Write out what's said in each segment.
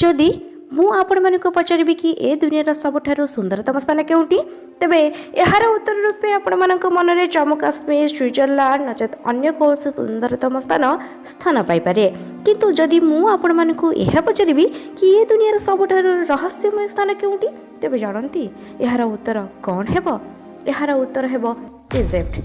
जदि मु आपण मानक पचारि कि ए दुनिया सबुठारु सुंदरतम स्थान केउटी तेबे यार उत्तर रूपे आपण मानक मन में जम्मू काश्मीर स्विट्जरलैंड नचेत अन्य कौन सुंदरतम स्थान पाइपे किंतु जदि मु आपण मानक यह पचारि कि ए दुनिया सबुठारु रहस्यमय स्थान केउटी तेबे जानती यार उत्तर कौन हेबो। यार उत्तर हेबो इजिप्ट।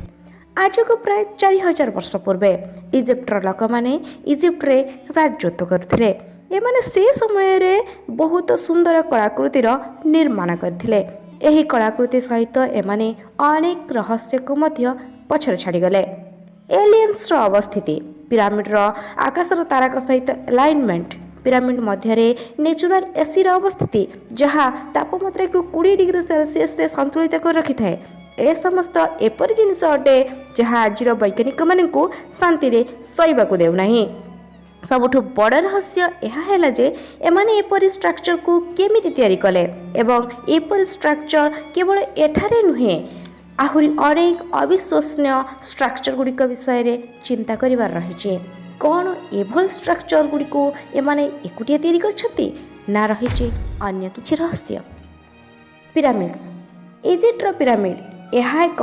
आज को प्राय 4000 वर्ष पूर्वे इजिप्टर लोक मैंने इजिप्टे राजत्व करथिले। एमाने से समय रे बहुत सुंदर कलाकृतिर निर्माण करथिले। एही कलाकृति सहित एमाने अनेक रहस्य को मध्य पछर छाड़ी गले। एलियंस रो अवस्थिति, पिरामिड रो आकाशर तारक सहित अलाइनमेंट, पिरामिड मध्य रे नेचुरल एसी रो अवस्थिति जहाँ तापमात्रा को 20 डिग्री सेल्सियस रे संतुलित कर रखि थाए। ए समस्त एपरि जिनिस अटे जहाँ आज वैज्ञानिक मानू शांति रे सहीबाकू देउ नाही। सबुठु बड़ रहस्य यह है जे एमाने एपरि स्ट्रक्चर को केमिति तैयारी कले एवं एपरि स्ट्रक्चर केवल एठारे नुहे आहुरी अनेक अविश्वसनीय स्ट्रक्चर गुड़िक विषय रे चिंता करिवार रहिछि। कौन एभल स्ट्रक्चर गुड़िक एमाने एकुटिया तैयारी करछथि ना रहिछि अन्य किछि रहस्य। पिरामिड्स, इजिप्टर पिरामिड यह एक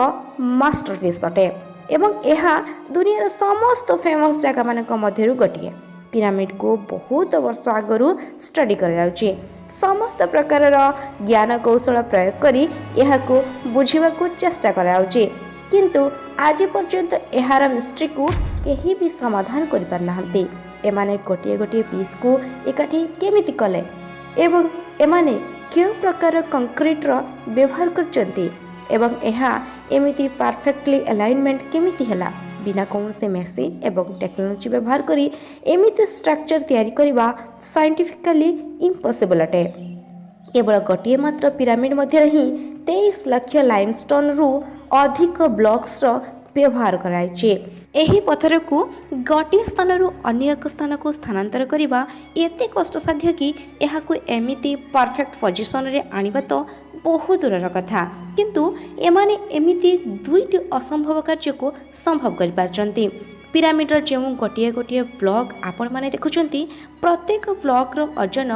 मास्टरपीस अटे एवं यह दुनिया समस्त फेमस जगह मानक मध्यरु गोटिए। पिरामिड को बहुत वर्ष आगरू स्टडी करायाउछि। समस्त प्रकार ज्ञान कौशल प्रयोग करी यह को बुझिबा को चेष्टा करायाउछि किंतु आज पर्यंत एहार मिस्ट्री को केही भी समाधान करि पार नाहंती। एमाने गोटिए गोटिए पीस को एकाठी केमिति कले एवं एमाने केउ प्रकार कंक्रीट रो व्यवहार करचंती एवं यह एमिति परफेक्टली अलाइनमेंट केमिति हैला बिना कौन से मेसिन एवं टेक्नोलोजी व्यवहार करी एमिति स्ट्रक्चर तैयारी करिबा साइंटिफिकली इम्पॉसिबल अटे। केवल गोटिए मात्र पिरामिड मध्य ही 23 लाख लाइमस्टोन रु अधिक ब्लॉक्स रो व्यवहार कराइछि। एही पत्थर को गोटिए स्थान रु अन्य एक स्थान को स्थानांतर करिबा एते कष्टसाध्य कि एहा को एमिति परफेक्ट पोजिशन रे आनिबा तो बहुत दूर कथा किंतु एमाने एमिति दुईटी असंभव कार्य को संभव कर पारचंती। पिरामिड जो गोटिए गोटिए ब्लॉक आपण माने देखुचंती प्रत्येक ब्लॉक रो ओजन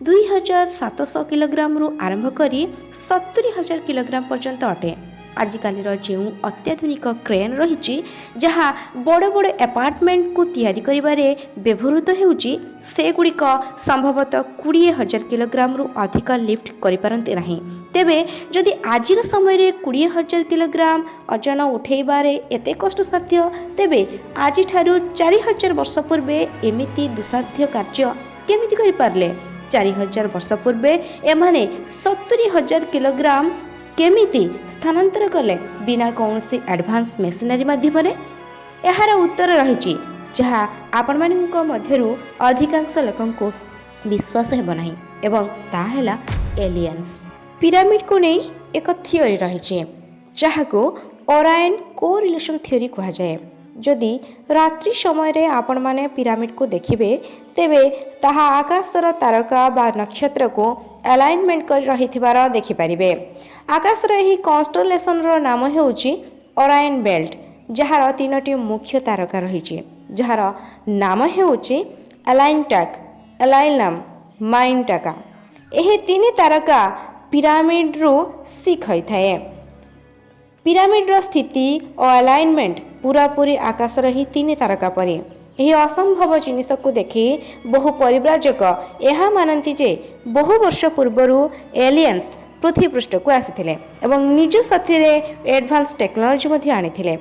2700 किलोग्राम रु आरंभ करी 70,000 किलोग्राम पर्यंत अटे। आजिकाल जो अत्याधुनिक क्रेन रही जहाँ बड़ बड़ अपार्टमेंट को तैयारी करिबारे व्यवहृत होउची सेगुड़िक संभवतः 20,000 किलोग्राम रु अधिक लिफ्ट करिपारंती नाही। तेबे जदि आजिर समय रे 20,000 किलोग्राम ओजन उठेबारे एते कष्टसाध्य तेबे आजि ठारू 4,000 वर्ष पूर्वे एमिति दुसाध्य कार्य केमिति करिपारले। 4,000 वर्ष पूर्वे एमाने 70,000 किलोग्राम केमिति स्थानांतर कले बिना कौन सी एडवांस मेसिनरी माध्यम रे। यार उत्तर रही जहाँ आपण मानक मध्यरु अधिकांश लोकन को विश्वास हेब नाही एवं ताहेला एलियंस। पिरामिड को नहीं एक थियोरी रही जहाँ को ओरायन कोरिलेशन थियोरी कहा जाए। जदि रात्रि समय रे आपण माने पिरामिड को देखिबे तेबे ताहा आकाशर तारका बा नक्षत्र को अलाइनमेंट कर रहिथिबार देखि परिबे। आकाशर एही कन्स्टलेशन रो नाम हेउची ओरायन बेल्ट जହାର 3टी मुख्य तारका रहिछि जହାର नाम हेउची अलाइनटक, अलाइनम, माइनटका। एही 3 तारका पिरामिड रो सिख होइथाए। पिरामिड रो स्थिति और अलाइनमेंट पूरा पूरी आकाशर ही 3 तारका परी। यही असंभव जिनिस को देखि बहु परिव्राजक यह मानती जे बहु वर्ष पूर्वरु एलियंस पृथ्वी पृष्ठ को आसीथिले एवं निज साथी रे एडवांस टेक्नोलोजी मध्ये आनिथिले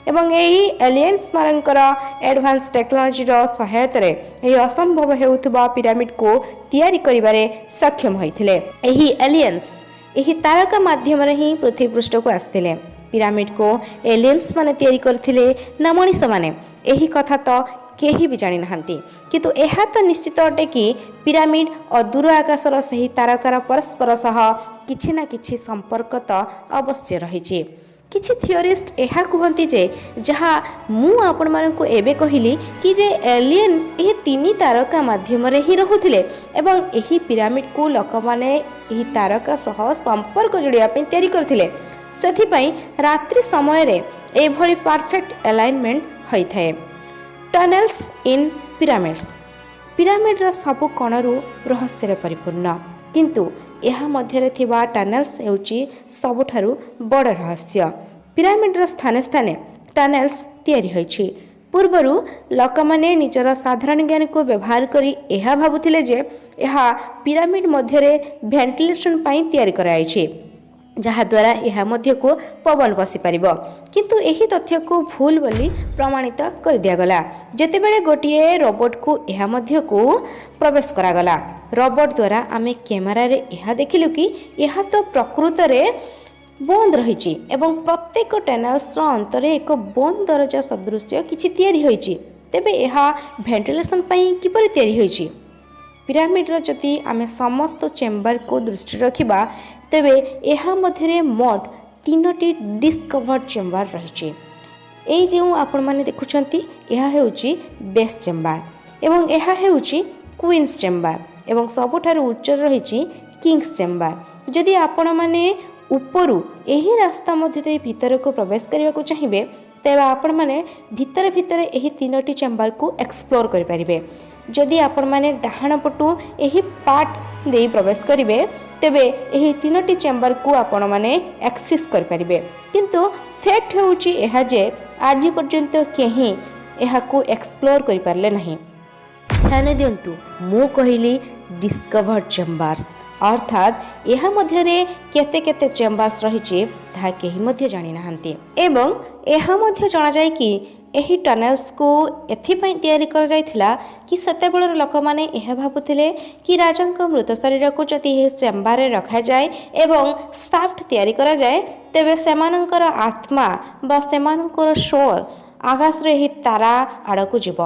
एवं एही एलियंस मानकर एडवांस टेक्नोलोजी रो सहायता रे एही असंभव हेउथबा पिरामिड को तैयारी करिबारे सक्षम होइथिले। एही एलियंस एही तारका माध्यम रे ही पृथ्वी पृष्ठ को आसीथिले। पिरामिड को एलियंस माने तैयारी करथिले ना मनीष माने एही कथा तो केही भी जानि नहांती किंतु एहा तो निश्चित अटे कि पिरामिड और दूर आकाशर सही तारकार परस्पर सह किछि ना किछि संपर्क तो अवश्य रहिछि। किछि थियोरिस्ट एहा कहंती जे जहाँ मु आपण मानकु एबे कहिली कि जे एलियन एही 3 तारका माध्यम रे ही रहुथिले एवं एही पिरामिड को लोक माने एही तारका सह संपर्क जोड़िया पे तैयारी करथिले। सेथिपई रात्रि समय रे एभली परफेक्ट अलाइनमेंट होइथाए। टनल्स इन पिरामिड्स ପିରାମିଡ଼ର ସବୁ କଣରୁ ରହସ୍ୟରେ ପରିପୂର୍ଣ୍ଣ, କିନ୍ତୁ ଏହା ମଧ୍ୟରେ ଥିବା ଟନେଲ୍ସ ହେଉଛି ସବୁଠାରୁ ବଡ଼ ରହସ୍ୟ। ପିରାମିଡ଼ର ସ୍ଥାନେ ସ୍ଥାନେ ଟନେଲ୍ସ ତିଆରି ହୋଇଛି। ପୂର୍ବରୁ ଲୋକମାନେ ନିଜର ସାଧାରଣ ଜ୍ଞାନକୁ ବ୍ୟବହାର କରି ଏହା ଭାବୁଥିଲେ ଯେ ଏହା ପିରାମିଡ଼ ମଧ୍ୟରେ ଭେଣ୍ଟିଲେସନ୍ ପାଇଁ ତିଆରି କରାଯାଇଛି, ଯାହାଦ୍ୱାରା ଏହା ମଧ୍ୟକୁ ପବନ ପଶିପାରିବ। କିନ୍ତୁ ଏହି ତଥ୍ୟକୁ ଭୁଲ ବୋଲି ପ୍ରମାଣିତ କରିଦିଆଗଲା ଯେତେବେଳେ ଗୋଟିଏ ରୋବୋଟକୁ ଏହା ମଧ୍ୟକୁ ପ୍ରବେଶ କରାଗଲା। ରୋବୋଟ ଦ୍ୱାରା ଆମେ କ୍ୟାମେରାରେ ଏହା ଦେଖିଲୁ କି ଏହା ତ ପ୍ରକୃତରେ ବନ୍ଦ ରହିଛି ଏବଂ ପ୍ରତ୍ୟେକ ଟନେଲ୍ସର ଅନ୍ତରେ ଏକ ବନ୍ଦ ଦରଜା ସଦୃଶ୍ୟ କିଛି ତିଆରି ହୋଇଛି। ତେବେ ଏହା ଭେଣ୍ଟିଲେସନ୍ ପାଇଁ କିପରି ତିଆରି ହୋଇଛି? ପିରାମିଡ଼ର ଯଦି ଆମେ ସମସ୍ତ ଚେମ୍ବରକୁ ଦୃଷ୍ଟିରେ ରଖିବା, ତେବେ ଏହା ମଧ୍ୟରେ ମୋଟ 3ଟି ଡିସ୍କଭର୍ଡ ଚେମ୍ବର ରହିଛି। ଏଇ ଯେଉଁ ଆପଣମାନେ ଦେଖୁଛନ୍ତି ଏହା ହେଉଛି ବେସ୍ ଚେମ୍ବର ଏବଂ ଏହା ହେଉଛି କୁଇନ୍ସ ଚେମ୍ବର ଏବଂ ସବୁଠାରୁ ଉଚ୍ଚରେ ରହିଛି କିଙ୍ଗସ୍ ଚେମ୍ବର। ଯଦି ଆପଣମାନେ ଉପରୁ ଏହି ରାସ୍ତା ମଧ୍ୟ ଦେଇ ଭିତରକୁ ପ୍ରବେଶ କରିବାକୁ ଚାହିଁବେ, ତେବେ ଆପଣମାନେ ଭିତରେ ଭିତରେ ଏହି 3ଟି ଚେମ୍ବରକୁ ଏକ୍ସପ୍ଲୋର କରିପାରିବେ। ଯଦି ଆପଣମାନେ ଡାହାଣ ପଟୁ ଏହି ପାର୍ଟ ଦେଇ ପ୍ରବେଶ କରିବେ, ତେବେ ଏହି 3ଟି ଚେମ୍ବରକୁ ଆପଣମାନେ ଆକ୍ସେସ୍ କରିପାରିବେ। କିନ୍ତୁ ଫ୍ୟାକ୍ଟ ହେଉଛି ଏହା ଯେ ଆଜି ପର୍ଯ୍ୟନ୍ତ କେହି ଏହାକୁ ଏକ୍ସପ୍ଲୋର କରିପାରିଲେ ନାହିଁ। ଧ୍ୟାନ ଦିଅନ୍ତୁ, ମୁଁ କହିଲି ଡିସ୍କଭର୍ଡ ଚେମ୍ବର୍ସ, ଅର୍ଥାତ୍ ଏହା ମଧ୍ୟରେ କେତେ କେତେ ଚେମ୍ବର୍ସ ରହିଛି ତାହା କେହି ମଧ୍ୟ ଜାଣିନାହାନ୍ତି। ଏବଂ ଏହା ମଧ୍ୟ ଜଣାଯାଏ କି ଏହି ଟନେଲ୍ସକୁ ଏଥିପାଇଁ ତିଆରି କରାଯାଇଥିଲା କି ସେତେବେଳର ଲୋକମାନେ ଏହା ଭାବୁଥିଲେ କି ରାଜାଙ୍କ ମୃତ ଶରୀରକୁ ଯଦି ଏହି ଚେମ୍ବରରେ ରଖାଯାଏ ଏବଂ ସାଫ୍ଟ ତିଆରି କରାଯାଏ, ତେବେ ସେମାନଙ୍କର ଆତ୍ମା ବା ସେମାନଙ୍କର ସୋଲ୍ ଆକାଶରେ ଏହି ତାରା ଆଡ଼କୁ ଯିବ।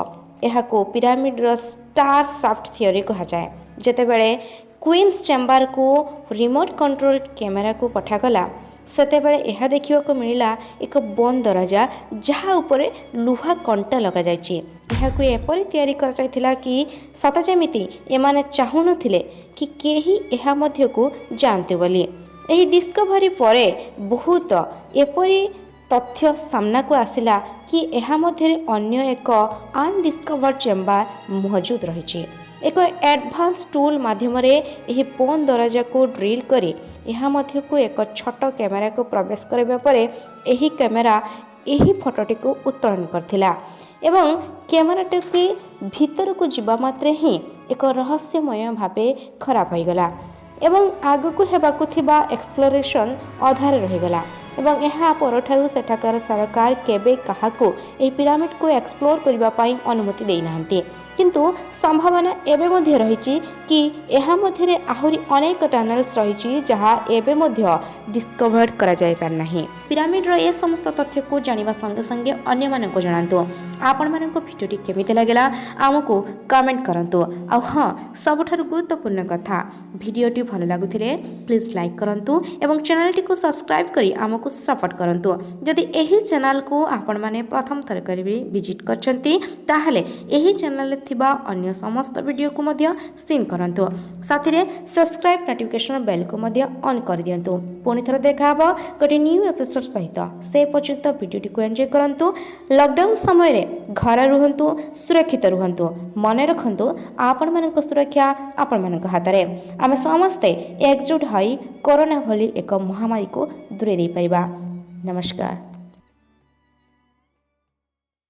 ଏହାକୁ ପିରାମିଡ଼ର ଷ୍ଟାର ସାଫ୍ଟ ଥିଓରି କୁହାଯାଏ। ଯେତେବେଳେ କୁଇନ୍ସ ଚେମ୍ବରକୁ ରିମୋଟ୍ କଣ୍ଟ୍ରୋଲ କ୍ୟାମେରାକୁ ପଠାଗଲା, ସେତେବେଳେ ଏହା ଦେଖିବାକୁ ମିଳିଲା ଏକ ବନ୍ଦ ଦରଜା ଯାହା ଉପରେ ଲୁହା କଣ୍ଟା ଲଗାଯାଇଛି। ଏହାକୁ ଏପରି ତିଆରି କରାଯାଇଥିଲା କି ସତ ଯେମିତି ଏମାନେ ଚାହୁଁନଥିଲେ କି କେହି ଏହା ମଧ୍ୟକୁ ଯାଆନ୍ତୁ ବୋଲି। ଏହି ଡିସ୍କଭରି ପରେ ବହୁତ ଏପରି ତଥ୍ୟ ସାମ୍ନାକୁ ଆସିଲା କି ଏହା ମଧ୍ୟରେ ଅନ୍ୟ ଏକ ଅନଡିସ୍କଭର୍ଡ ଚେମ୍ବର ମହଜୁଦ ରହିଛି। ଏକ ଆଡଭାନ୍ସ ଟୁଲ୍ ମାଧ୍ୟମରେ ଏହି ବନ୍ଦ ଦରଜାକୁ ଡ୍ରିଲ୍ କରି ଏହା ମଧ୍ୟକୁ ଏକ ଛୋଟ କ୍ୟାମେରାକୁ ପ୍ରବେଶ କରିବା ପରେ ଏହି କ୍ୟାମେରା ଏହି ଫଟୋଟିକୁ ଉତ୍ତୋଳନ କରିଥିଲା ଏବଂ କ୍ୟାମେରାଟିକୁ ଭିତରକୁ ଯିବା ମାତ୍ରେ ହିଁ ଏକ ରହସ୍ୟମୟ ଭାବେ ଖରାପ ହୋଇଗଲା ଏବଂ ଆଗକୁ ହେବାକୁ ଥିବା ଏକ୍ସପ୍ଲୋରେସନ୍ ଅଧାରେ ରହିଗଲା। ଏବଂ ଏହା ପରଠାରୁ ସେଠାକାର ସରକାର କେବେ କାହାକୁ ଏହି ପିରାମିଡ଼କୁ ଏକ୍ସପ୍ଲୋର କରିବା ପାଇଁ ଅନୁମତି ଦେଇନାହାନ୍ତି। କିନ୍ତୁ ସମ୍ଭାବନା ଏବେ ମଧ୍ୟ ରହିଛି କି ଏହା ମଧ୍ୟରେ ଆହୁରି ଅନେକ ଟନେଲ୍ସ ରହିଛି ଯାହା ଏବେ ମଧ୍ୟ ଡିସ୍କଭର୍ଡ କରାଯାଇପାରିନାହିଁ। ପିରାମିଡ଼ର ଏ ସମସ୍ତ ତଥ୍ୟକୁ ଜାଣିବା ସଙ୍ଗେ ସଙ୍ଗେ ଅନ୍ୟମାନଙ୍କୁ ଜଣାନ୍ତୁ। ଆପଣମାନଙ୍କ ଭିଡ଼ିଓଟି କେମିତି ଲାଗିଲା ଆମକୁ କମେଣ୍ଟ କରନ୍ତୁ। ଆଉ ହଁ, ସବୁଠାରୁ ଗୁରୁତ୍ୱପୂର୍ଣ୍ଣ କଥା, ଭିଡ଼ିଓଟି ଭଲ ଲାଗୁଥିଲେ ପ୍ଲିଜ୍ ଲାଇକ୍ କରନ୍ତୁ ଏବଂ ଚ୍ୟାନେଲଟିକୁ ସବସ୍କ୍ରାଇବ୍ କରି ଆମକୁ ସପୋର୍ଟ କରନ୍ତୁ। ଯଦି ଏହି ଚ୍ୟାନେଲକୁ ଆପଣମାନେ ପ୍ରଥମ ଥର କରିବି ଭିଜିଟ୍ କରିଛନ୍ତି, ତାହେଲେ ଏହି ଚ୍ୟାନେଲରେ ଥିବା ଅନ୍ୟ ସମସ୍ତ ଭିଡ଼ିଓକୁ ମଧ୍ୟ ସିନ୍ କରନ୍ତୁ। ସାଥିରେ ସବସ୍କ୍ରାଇବ୍ ନୋଟିଫିକେସନ୍ ବେଲ୍କୁ ମଧ୍ୟ ଅନ୍ କରିଦିଅନ୍ତୁ। ପୁଣି ଥରେ ଦେଖା ହେବ ଗୋଟିଏ ନ୍ୟୁ ଏପିସୋଡ୍ ସହିତ। ସେ ପର୍ଯ୍ୟନ୍ତ ଭିଡ଼ିଓଟିକୁ ଏନ୍ଜୟ କରନ୍ତୁ। ଲକଡାଉନ୍ ସମୟରେ ଘରେ ରୁହନ୍ତୁ, ସୁରକ୍ଷିତ ରୁହନ୍ତୁ। ମନେ ରଖନ୍ତୁ, ଆପଣମାନଙ୍କ ସୁରକ୍ଷା ଆପଣମାନଙ୍କ ହାତରେ। ଆମେ ସମସ୍ତେ ଏକଜୁଟ ହୋଇ କରୋନା ଭଳି ଏକ ମହାମାରୀକୁ ଦୂରେଇ ଦେଇପାରିବା। ନମସ୍କାର।